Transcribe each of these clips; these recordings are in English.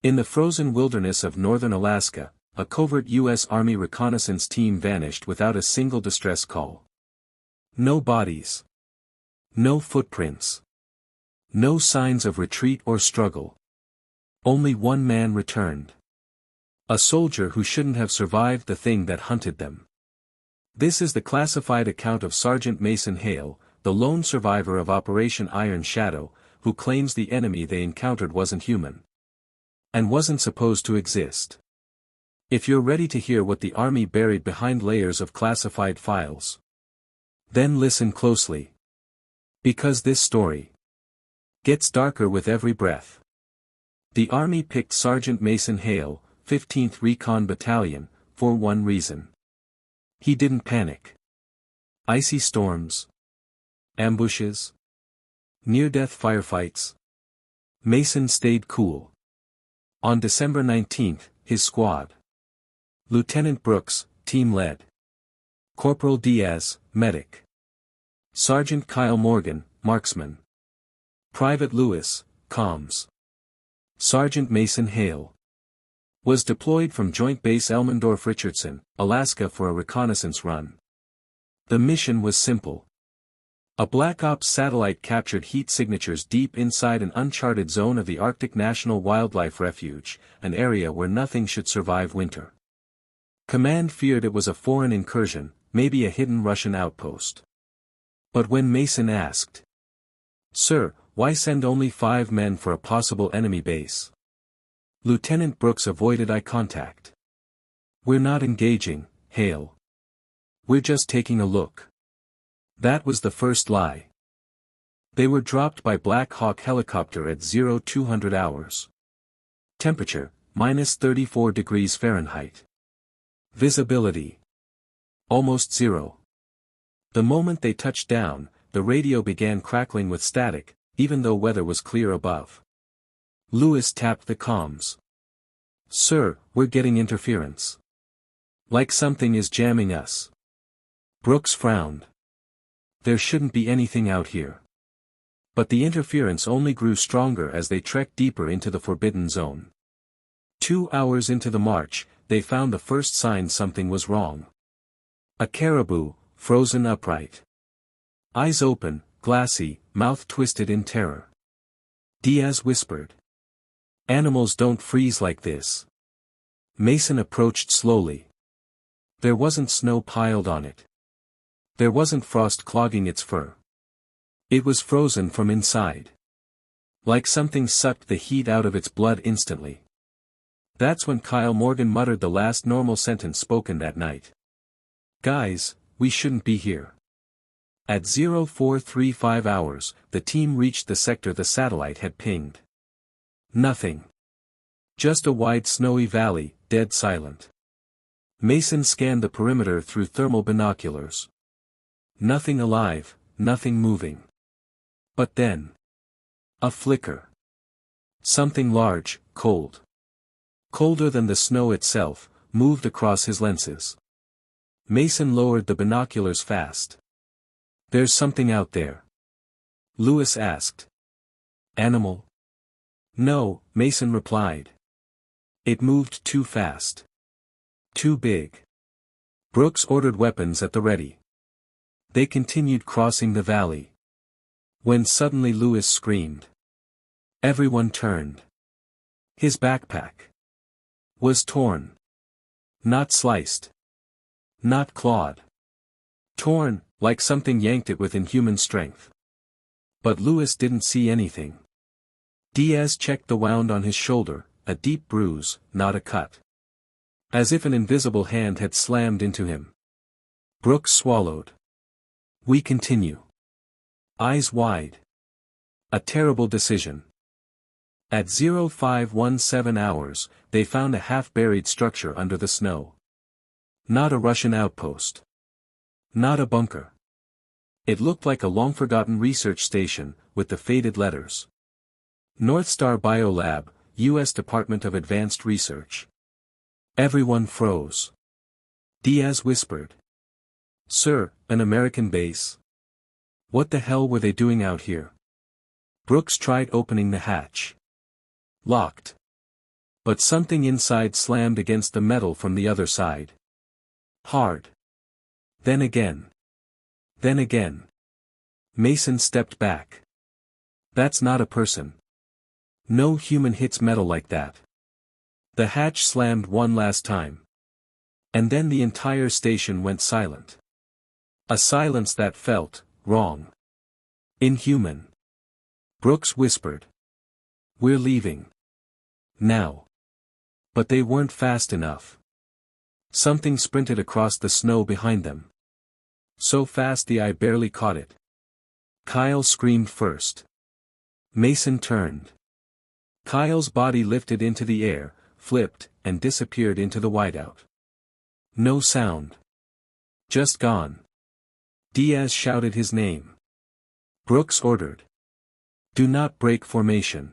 In the frozen wilderness of northern Alaska, a covert U.S. Army reconnaissance team vanished without a single distress call. No bodies. No footprints. No signs of retreat or struggle. Only one man returned. A soldier who shouldn't have survived the thing that hunted them. This is the classified account of Sergeant Mason Hale, the lone survivor of Operation Iron Shadow, who claims the enemy they encountered wasn't human. And wasn't supposed to exist. If you're ready to hear what the Army buried behind layers of classified files, then listen closely. Because this story gets darker with every breath. The Army picked Sergeant Mason Hale, 15th Recon Battalion, for one reason. He didn't panic. Icy storms. Ambushes. Near-death firefights. Mason stayed cool. On December 19, his squad. Lieutenant Brooks, team lead. Corporal Diaz, medic. Sergeant Kyle Morgan, marksman. Private Lewis, comms. Sergeant Mason Hale was deployed from Joint Base Elmendorf-Richardson, Alaska for a reconnaissance run. The mission was simple. A Black Ops satellite captured heat signatures deep inside an uncharted zone of the Arctic National Wildlife Refuge, an area where nothing should survive winter. Command feared it was a foreign incursion, maybe a hidden Russian outpost. But when Mason asked, "Sir, why send only 5 men for a possible enemy base?" Lieutenant Brooks avoided eye contact. "We're not engaging, Hale. We're just taking a look." That was the first lie. They were dropped by Black Hawk helicopter at 0200 hours. Temperature, -34 degrees Fahrenheit. Visibility. Almost zero. The moment they touched down, the radio began crackling with static, even though weather was clear above. Lewis tapped the comms. "Sir, we're getting interference. Like something is jamming us." Brooks frowned. There shouldn't be anything out here. But the interference only grew stronger as they trekked deeper into the forbidden zone. 2 hours into the march, they found the first sign something was wrong. A caribou, frozen upright. Eyes open, glassy, mouth twisted in terror. Diaz whispered. "Animals don't freeze like this." Mason approached slowly. There wasn't snow piled on it. There wasn't frost clogging its fur. It was frozen from inside. Like something sucked the heat out of its blood instantly. That's when Kyle Morgan muttered the last normal sentence spoken that night. "Guys, we shouldn't be here." At 0435 hours, the team reached the sector the satellite had pinged. Nothing. Just a wide snowy valley, dead silent. Mason scanned the perimeter through thermal binoculars. Nothing alive, nothing moving. But then. A flicker. Something large, cold. Colder than the snow itself, moved across his lenses. Mason lowered the binoculars fast. "There's something out there." Lewis asked. "Animal?" "No," Mason replied. "It moved too fast. Too big." Brooks ordered weapons at the ready. They continued crossing the valley. When suddenly Lewis screamed. Everyone turned. His backpack was torn. Not sliced. Not clawed. Torn, like something yanked it with inhuman strength. But Lewis didn't see anything. Diaz checked the wound on his shoulder, a deep bruise, not a cut. As if an invisible hand had slammed into him. Brooks swallowed. "We continue." Eyes wide. A terrible decision. At 0517 hours, they found a half-buried structure under the snow. Not a Russian outpost. Not a bunker. It looked like a long-forgotten research station, with the faded letters. North Star Biolab, U.S. Department of Advanced Research. Everyone froze. Diaz whispered. "Sir, an American base? What the hell were they doing out here?" Brooks tried opening the hatch. Locked. But something inside slammed against the metal from the other side. Hard. Then again. Then again. Mason stepped back. That's not a person. No human hits metal like that. The hatch slammed one last time. And then the entire station went silent. A silence that felt wrong. Inhuman. Brooks whispered. We're leaving. Now. But they weren't fast enough. Something sprinted across the snow behind them. So fast the eye barely caught it. Kyle screamed first. Mason turned. Kyle's body lifted into the air, flipped, and disappeared into the whiteout. No sound. Just gone. Diaz shouted his name. Brooks ordered. Do not break formation.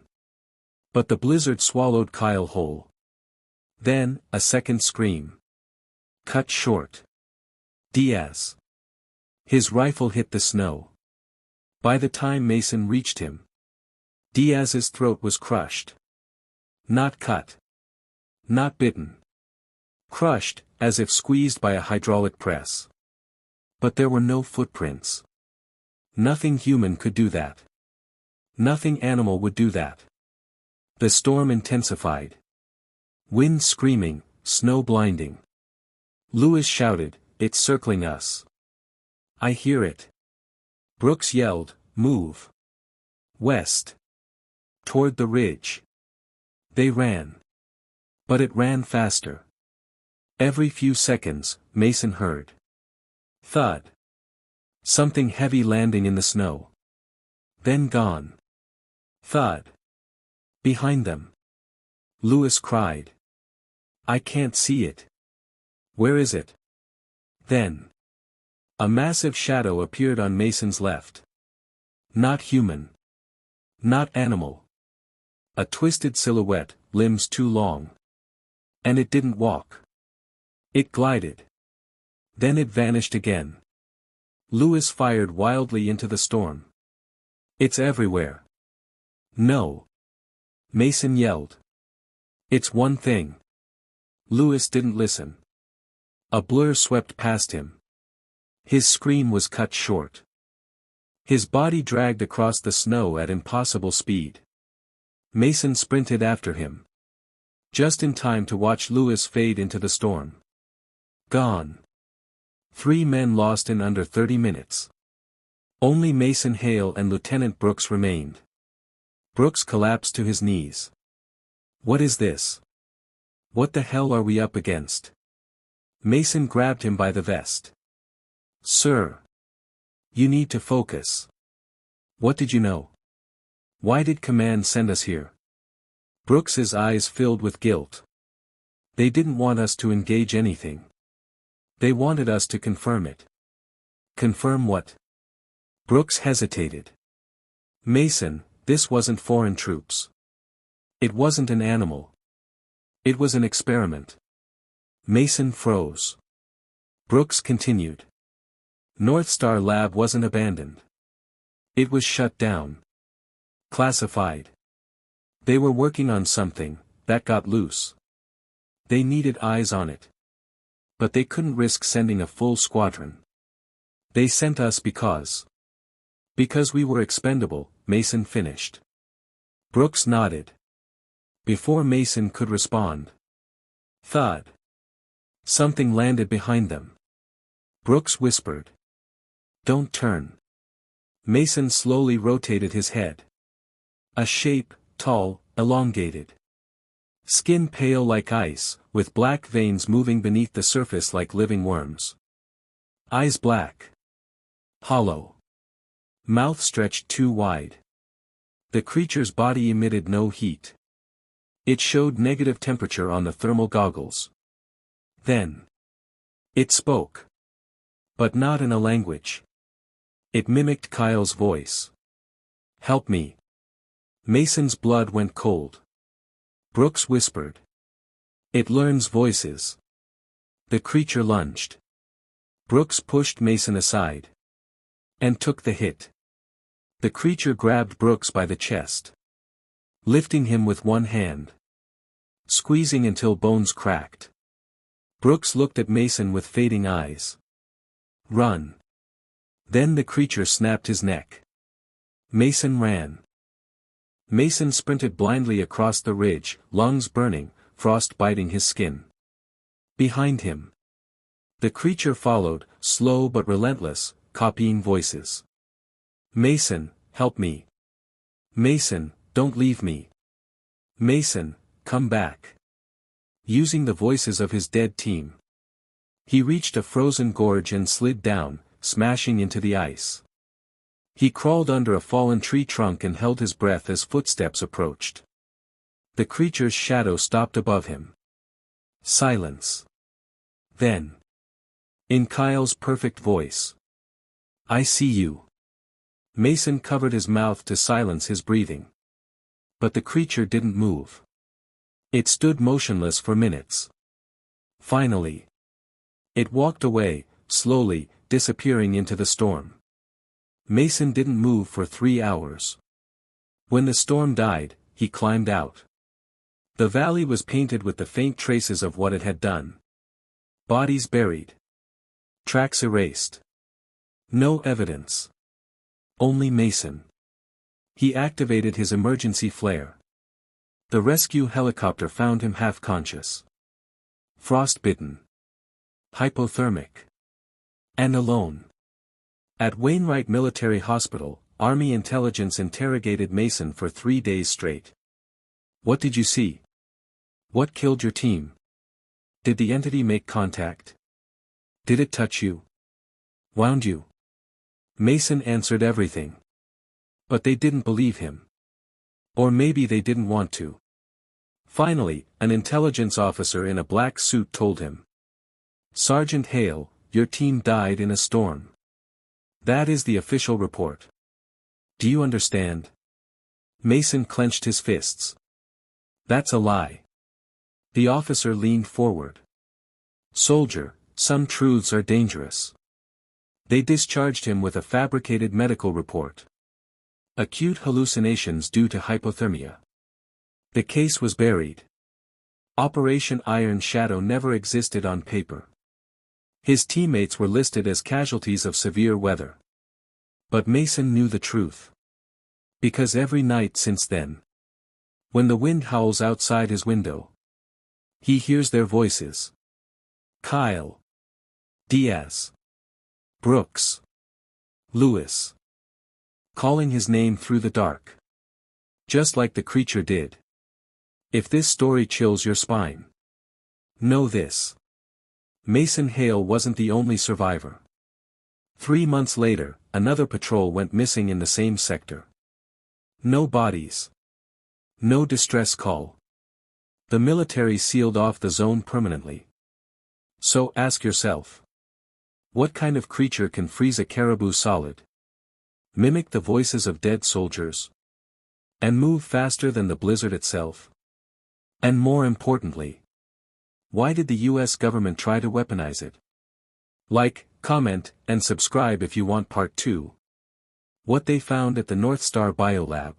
But the blizzard swallowed Kyle whole. Then, a second scream. Cut short. Diaz. His rifle hit the snow. By the time Mason reached him, Diaz's throat was crushed. Not cut. Not bitten. Crushed, as if squeezed by a hydraulic press. But there were no footprints. Nothing human could do that. Nothing animal would do that. The storm intensified. Wind screaming, snow blinding. Lewis shouted, it's circling us. I hear it. Brooks yelled, move. West. Toward the ridge. They ran. But it ran faster. Every few seconds, Mason heard. Thud. Something heavy landing in the snow. Then gone. Thud. Behind them. Lewis cried. I can't see it. Where is it? Then. A massive shadow appeared on Mason's left. Not human. Not animal. A twisted silhouette, limbs too long. And it didn't walk. It glided. Then it vanished again. Lewis fired wildly into the storm. It's everywhere. No. Mason yelled. It's one thing. Lewis didn't listen. A blur swept past him. His scream was cut short. His body dragged across the snow at impossible speed. Mason sprinted after him. Just in time to watch Lewis fade into the storm. Gone. 3 men lost in under 30 minutes. Only Mason Hale and Lieutenant Brooks remained. Brooks collapsed to his knees. What is this? What the hell are we up against? Mason grabbed him by the vest. Sir. You need to focus. What did you know? Why did command send us here? Brooks's eyes filled with guilt. They didn't want us to engage anything. They wanted us to confirm it. Confirm what? Brooks hesitated. Mason, this wasn't foreign troops. It wasn't an animal. It was an experiment. Mason froze. Brooks continued. North Star Lab wasn't abandoned. It was shut down. Classified. They were working on something that got loose. They needed eyes on it. But they couldn't risk sending a full squadron. They sent us because we were expendable, Mason finished. Brooks nodded. Before Mason could respond. Thud. Something landed behind them. Brooks whispered. Don't turn. Mason slowly rotated his head. A shape, tall, elongated. Skin pale like ice, with black veins moving beneath the surface like living worms. Eyes black. Hollow. Mouth stretched too wide. The creature's body emitted no heat. It showed negative temperature on the thermal goggles. Then. It spoke. But not in a language. It mimicked Kyle's voice. Help me. Mason's blood went cold. Brooks whispered. It learns voices. The creature lunged. Brooks pushed Mason aside. And took the hit. The creature grabbed Brooks by the chest. Lifting him with one hand. squeezing until bones cracked. Brooks looked at Mason with fading eyes. Run. Then the creature snapped his neck. Mason ran. Mason sprinted blindly across the ridge, lungs burning, frost biting his skin. Behind him. The creature followed, slow but relentless, copying voices. Mason, help me. Mason, don't leave me. Mason, come back. Using the voices of his dead team. He reached a frozen gorge and slid down, smashing into the ice. He crawled under a fallen tree trunk and held his breath as footsteps approached. The creature's shadow stopped above him. Silence. Then. In Kyle's perfect voice. I see you. Mason covered his mouth to silence his breathing. But the creature didn't move. It stood motionless for minutes. Finally. It walked away, slowly, disappearing into the storm. Mason didn't move for 3 hours. When the storm died, he climbed out. The valley was painted with the faint traces of what it had done. Bodies buried. Tracks erased. No evidence. Only Mason. He activated his emergency flare. The rescue helicopter found him half-conscious. Frostbitten. Hypothermic. And alone. At Wainwright Military Hospital, Army intelligence interrogated Mason for 3 days straight. What did you see? What killed your team? Did the entity make contact? Did it touch you? Wound you? Mason answered everything. But they didn't believe him. Or maybe they didn't want to. Finally, an intelligence officer in a black suit told him. Sergeant Hale, your team died in a storm. That is the official report. Do you understand? Mason clenched his fists. That's a lie. The officer leaned forward. Soldier, some truths are dangerous. They discharged him with a fabricated medical report. Acute hallucinations due to hypothermia. The case was buried. Operation Iron Shadow never existed on paper. His teammates were listed as casualties of severe weather. But Mason knew the truth. Because every night since then, when the wind howls outside his window, he hears their voices. Kyle. Diaz. Brooks. Lewis. Calling his name through the dark. Just like the creature did. If this story chills your spine, know this. Mason Hale wasn't the only survivor. 3 months later, another patrol went missing in the same sector. No bodies. No distress call. The military sealed off the zone permanently. So ask yourself. What kind of creature can freeze a caribou solid? Mimic the voices of dead soldiers? And move faster than the blizzard itself? And more importantly, why did the US government try to weaponize it? Like, comment, and subscribe if you want part 2. What they found at the North Star Biolab.